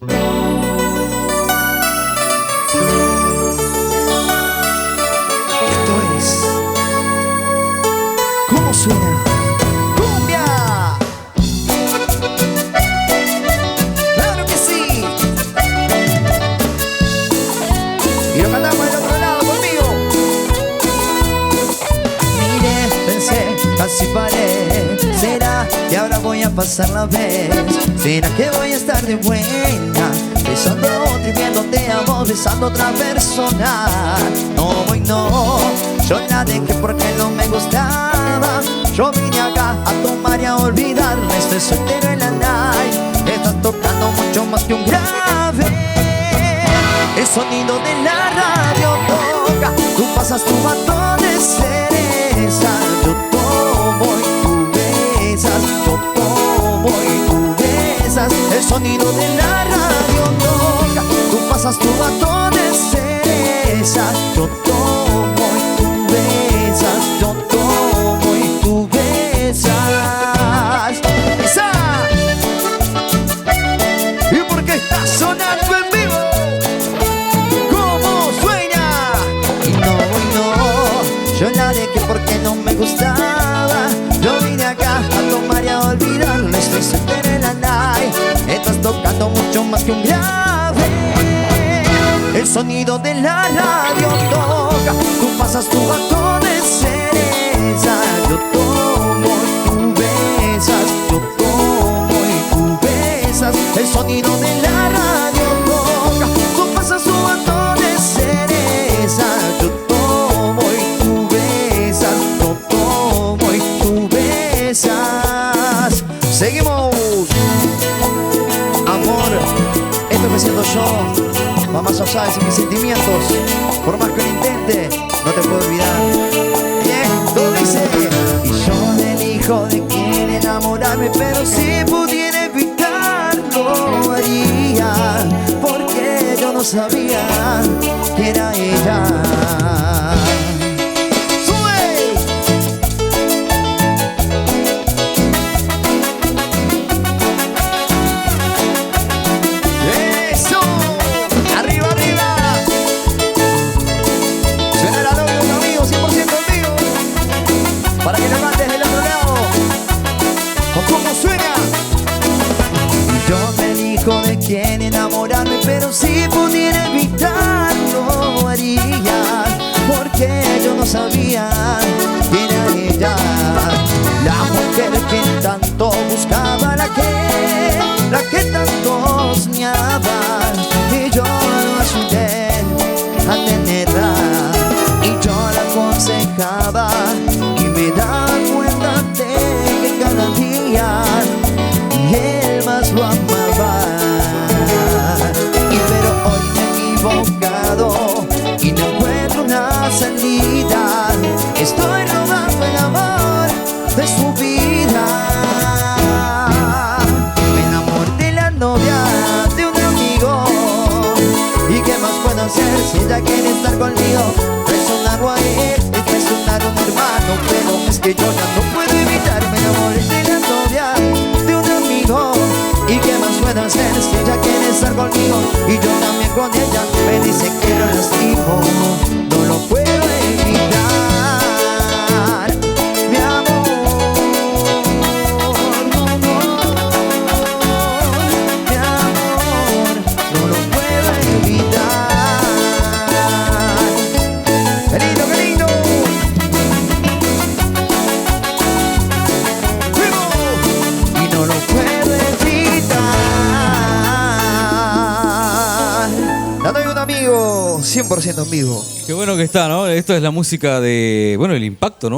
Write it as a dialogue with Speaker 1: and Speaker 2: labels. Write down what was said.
Speaker 1: Esto es ¿Cómo suena? ¡Cumbia! ¡Claro que sí! Y lo cantamos del otro lado conmigo. Mire, pensé, casi paré. ¿Será que ahora voy a pasar la vez? ¿Será que voy a estar de buena? Besando a otro y viéndote a vos, besando a otra persona. No, voy no, yo la dejé porque no me gustaba. Yo vine acá a tomar y a olvidar. Estoy soltero en la night. Estás tocando mucho más que un grave. El sonido de la radio toca. Tú pasas tu batón de cereza. Yo tomo y tú besas. Yo tomo y tú besas. El sonido de la radio toca. Tú pasas tu batón de cereza. Yo tomo y tú besas. Yo tomo y tú besas. ¡Esa! ¿Y por qué está sonando en vivo? ¿Cómo suena? Y no, yo la dejé porque no me gustaba. Yo vine acá a tomar y a olvidarlo. Estoy soltero en la night. Estás tocando mucho más que un grave. El sonido de la radio toca. Tú pasas tu batón de cereza. Yo tomo y tú besas. Yo tomo y tú besas. El sonido de la radio toca. Tú pasas tu batón de cereza. Yo tomo y tú besas. Yo tomo y tú besas. Seguimos. Amor, esto que siento yo va más allá de mis sentimientos. Por más que lo intente, no te puedo olvidar. Y esto dice: y yo elijo de quién enamorarme, pero si pudiera evitarlo haría, porque yo no sabía que era ella. Para que lo cantes del otro lado. ¿O cómo suena? Yo me elijo de quién enamorarme, pero si pudiera evitarlo haría, porque yo no sabía que era ella. La mujer que tanto buscaba, la que tanto soñaba. Y yo lo ayudé a tenerla. Y yo la aconsejaba. Me da cuenta de que cada día él más lo amaba. Pero hoy me he equivocado y no encuentro una salida. Estoy robando el amor de su vida. Me enamoré de la novia de un amigo. ¿Y qué más puedo hacer si ella quiere estar conmigo? Traicionarlo a él, traicionar a un hermano, pero es que yo ya no puedo evitar. Me enamoré de la novia de un amigo. ¿Y qué más puedo hacer si ella quiere estar conmigo? Y yo también con ella. Me dice que lo lastimo, no lo puedo evitar. Mi amor, no, mi amor, no lo puedo evitar. ¡Qué lindo, qué lindo! Y no lo puedo evitar. La doy un amigo, 100% en vivo.
Speaker 2: Qué bueno que está, ¿no? Esto es la música de, bueno, El Impacto, ¿no?